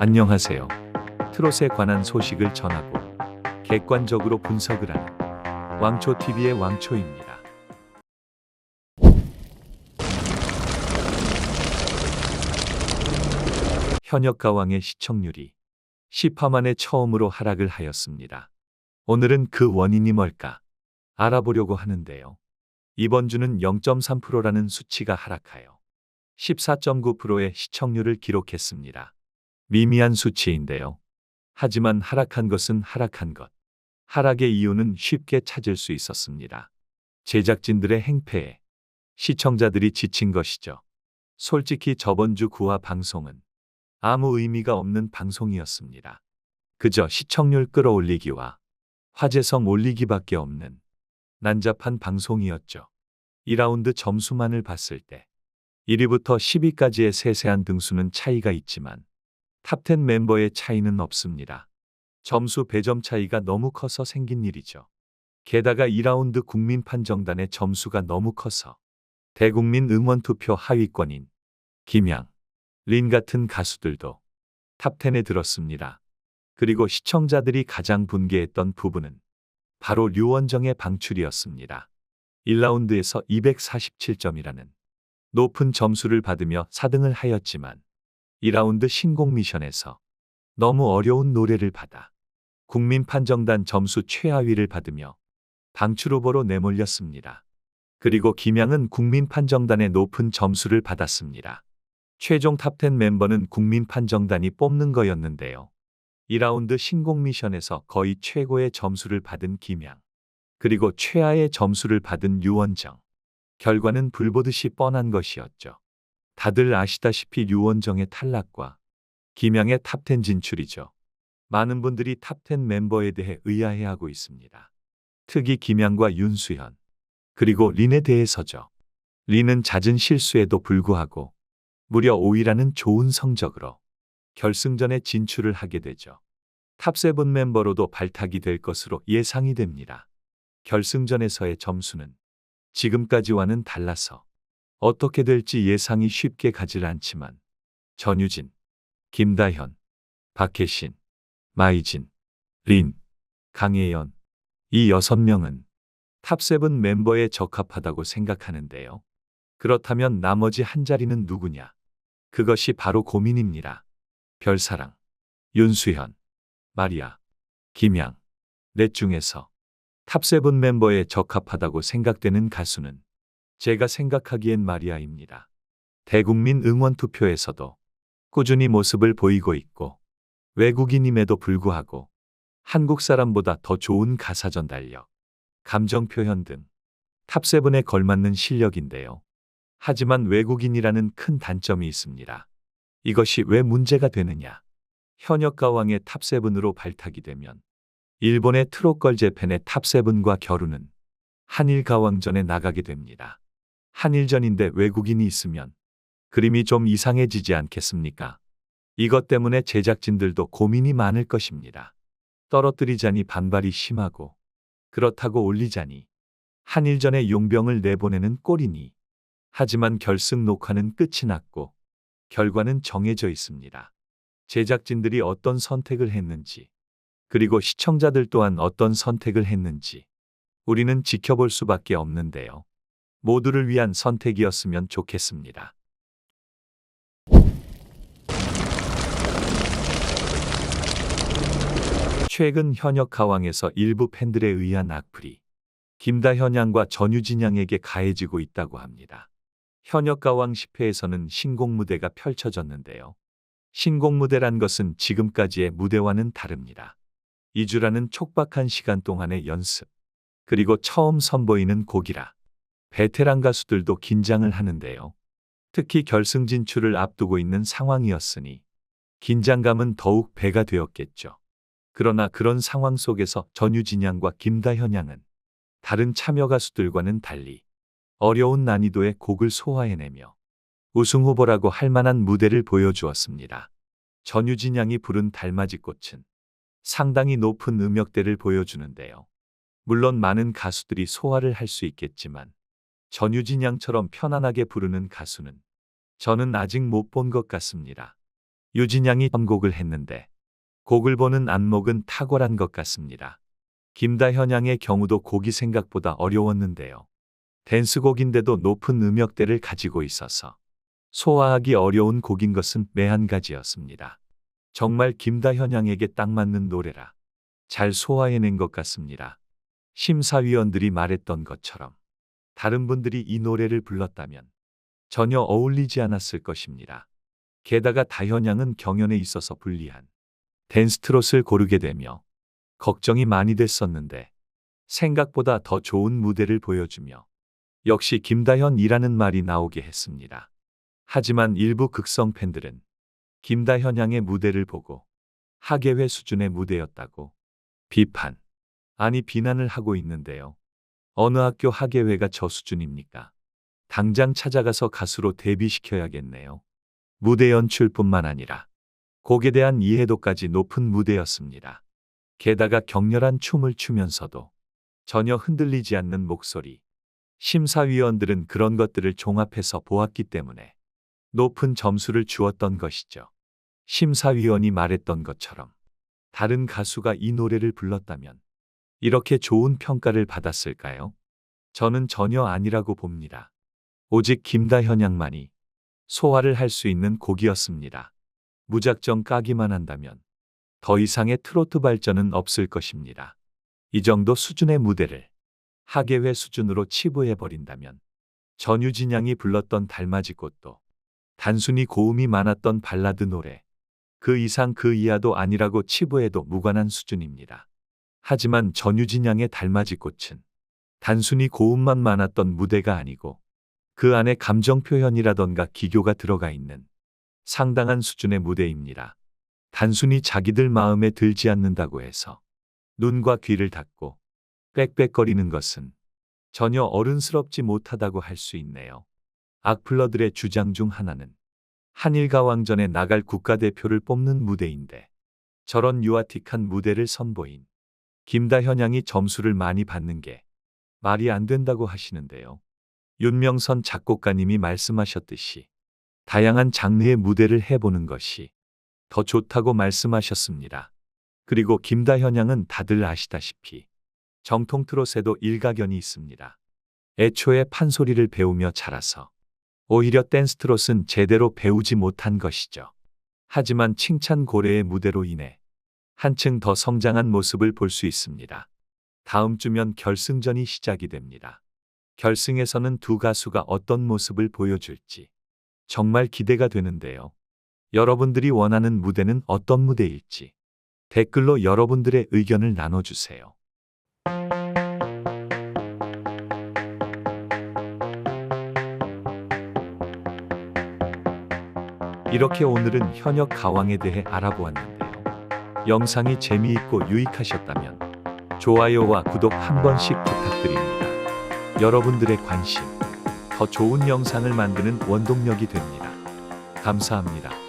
안녕하세요. 트롯에 관한 소식을 전하고 객관적으로 분석을 하는 왕초TV의 왕초입니다. 현역 가왕의 시청률이 10화 만에 처음으로 하락을 하였습니다. 오늘은 그 원인이 뭘까 알아보려고 하는데요. 이번 주는 0.3%라는 수치가 하락하여 14.9%의 시청률을 기록했습니다. 미미한 수치인데요. 하지만 하락한 것은 하락한 것. 하락의 이유는 쉽게 찾을 수 있었습니다. 제작진들의 행패에 시청자들이 지친 것이죠. 솔직히 저번 주 9화 방송은 아무 의미가 없는 방송이었습니다. 그저 시청률 끌어올리기와 화제성 올리기밖에 없는 난잡한 방송이었죠. 2라운드 점수만을 봤을 때 1위부터 10위까지의 세세한 등수는 차이가 있지만 탑10 멤버의 차이는 없습니다. 점수 배점 차이가 너무 커서 생긴 일이죠. 게다가 2라운드 국민 판정단의 점수가 너무 커서 대국민 응원투표 하위권인 김양, 린 같은 가수들도 탑10에 들었습니다. 그리고 시청자들이 가장 분개했던 부분은 바로 류원정의 방출이었습니다. 1라운드에서 247점이라는 높은 점수를 받으며 4등을 하였지만 2라운드 신곡 미션에서 너무 어려운 노래를 받아 국민 판정단 점수 최하위를 받으며 방출 후보로 내몰렸습니다. 그리고 김양은 국민 판정단의 높은 점수를 받았습니다. 최종 탑10 멤버는 국민 판정단이 뽑는 거였는데요. 2라운드 신곡 미션에서 거의 최고의 점수를 받은 김양, 그리고 최하의 점수를 받은 류원정. 결과는 불보듯이 뻔한 것이었죠. 다들 아시다시피 류원정의 탈락과 김양의 탑10 진출이죠. 많은 분들이 탑10 멤버에 대해 의아해하고 있습니다. 특히 김양과 윤수현, 그리고 린에 대해서죠. 린은 잦은 실수에도 불구하고 무려 5위라는 좋은 성적으로 결승전에 진출을 하게 되죠. 탑7 멤버로도 발탁이 될 것으로 예상이 됩니다. 결승전에서의 점수는 지금까지와는 달라서 어떻게 될지 예상이 쉽게 가질 않지만 전유진, 김다현, 박혜신, 마이진, 린, 강예연 이 6명은 탑7 멤버에 적합하다고 생각하는데요. 그렇다면 나머지 한 자리는 누구냐? 그것이 바로 고민입니다. 별사랑, 윤수현, 마리아, 김양 넷 중에서 탑7 멤버에 적합하다고 생각되는 가수는 제가 생각하기엔 마리아입니다. 대국민 응원 투표에서도 꾸준히 모습을 보이고 있고 외국인임에도 불구하고 한국 사람보다 더 좋은 가사 전달력, 감정 표현 등 탑7에 걸맞는 실력인데요. 하지만 외국인이라는 큰 단점이 있습니다. 이것이 왜 문제가 되느냐? 현역 가왕의 탑7으로 발탁이 되면 일본의 트롯걸 재팬의 탑7과 겨루는 한일 가왕전에 나가게 됩니다. 한일전인데 외국인이 있으면 그림이 좀 이상해지지 않겠습니까? 이것 때문에 제작진들도 고민이 많을 것입니다. 떨어뜨리자니 반발이 심하고 그렇다고 올리자니 한일전에 용병을 내보내는 꼴이니. 하지만 결승 녹화는 끝이 났고 결과는 정해져 있습니다. 제작진들이 어떤 선택을 했는지, 그리고 시청자들 또한 어떤 선택을 했는지 우리는 지켜볼 수밖에 없는데요. 모두를 위한 선택이었으면 좋겠습니다. 최근 현역 가왕에서 일부 팬들에 의한 악플이 김다현 양과 전유진 양에게 가해지고 있다고 합니다. 현역 가왕 10회에서는 신곡 무대가 펼쳐졌는데요. 신곡 무대란 것은 지금까지의 무대와는 다릅니다. 2주라는 촉박한 시간 동안의 연습, 그리고 처음 선보이는 곡이라 베테랑 가수들도 긴장을 하는데요. 특히 결승 진출을 앞두고 있는 상황이었으니 긴장감은 더욱 배가 되었겠죠. 그러나 그런 상황 속에서 전유진 양과 김다현 양은 다른 참여 가수들과는 달리 어려운 난이도의 곡을 소화해내며 우승 후보라고 할 만한 무대를 보여주었습니다. 전유진 양이 부른 달맞이꽃은 상당히 높은 음역대를 보여주는데요. 물론 많은 가수들이 소화를 할 수 있겠지만 전유진 양처럼 편안하게 부르는 가수는 저는 아직 못 본 것 같습니다. 유진양이 선곡을 했는데 곡을 보는 안목은 탁월한 것 같습니다. 김다현양의 경우도 곡이 생각보다 어려웠는데요. 댄스곡인데도 높은 음역대를 가지고 있어서 소화하기 어려운 곡인 것은 매한 가지였습니다. 정말 김다현양에게 딱 맞는 노래라 잘 소화해낸 것 같습니다. 심사위원들이 말했던 것처럼 다른 분들이 이 노래를 불렀다면 전혀 어울리지 않았을 것입니다. 게다가 다현양은 경연에 있어서 불리한 댄스트롯을 고르게 되며 걱정이 많이 됐었는데 생각보다 더 좋은 무대를 보여주며 역시 김다현이라는 말이 나오게 했습니다. 하지만 일부 극성 팬들은 김다현양의 무대를 보고 하계회 수준의 무대였다고 비판, 아니 비난을 하고 있는데요. 어느 학교 하계회가 저 수준입니까? 당장 찾아가서 가수로 데뷔시켜야겠네요. 무대 연출뿐만 아니라 곡에 대한 이해도까지 높은 무대였습니다. 게다가 격렬한 춤을 추면서도 전혀 흔들리지 않는 목소리. 심사위원들은 그런 것들을 종합해서 보았기 때문에 높은 점수를 주었던 것이죠. 심사위원이 말했던 것처럼 다른 가수가 이 노래를 불렀다면 이렇게 좋은 평가를 받았을까요? 저는 전혀 아니라고 봅니다. 오직 김다현양만이 소화를 할 수 있는 곡이었습니다. 무작정 까기만 한다면 더 이상의 트로트 발전은 없을 것입니다. 이 정도 수준의 무대를 하계회 수준으로 치부해버린다면 전유진 양이 불렀던 달맞이꽃도 단순히 고음이 많았던 발라드 노래, 그 이상 그 이하도 아니라고 치부해도 무관한 수준입니다. 하지만 전유진 양의 달맞이꽃은 단순히 고음만 많았던 무대가 아니고 그 안에 감정 표현이라던가 기교가 들어가 있는 상당한 수준의 무대입니다. 단순히 자기들 마음에 들지 않는다고 해서 눈과 귀를 닫고 빽빽거리는 것은 전혀 어른스럽지 못하다고 할 수 있네요. 악플러들의 주장 중 하나는 한일가왕전에 나갈 국가대표를 뽑는 무대인데 저런 유아틱한 무대를 선보인 김다현양이 점수를 많이 받는 게 말이 안 된다고 하시는데요. 윤명선 작곡가님이 말씀하셨듯이 다양한 장르의 무대를 해보는 것이 더 좋다고 말씀하셨습니다. 그리고 김다현양은 다들 아시다시피 정통 트롯에도 일가견이 있습니다. 애초에 판소리를 배우며 자라서 오히려 댄스 트롯은 제대로 배우지 못한 것이죠. 하지만 칭찬 고래의 무대로 인해 한층 더 성장한 모습을 볼 수 있습니다. 다음 주면 결승전이 시작이 됩니다. 결승에서는 두 가수가 어떤 모습을 보여줄지 정말 기대가 되는데요. 여러분들이 원하는 무대는 어떤 무대일지 댓글로 여러분들의 의견을 나눠주세요. 이렇게 오늘은 현역 가왕에 대해 알아보았는데요. 영상이 재미있고 유익하셨다면 좋아요와 구독 한 번씩 부탁드립니다. 여러분들의 관심, 더 좋은 영상을 만드는 원동력이 됩니다. 감사합니다.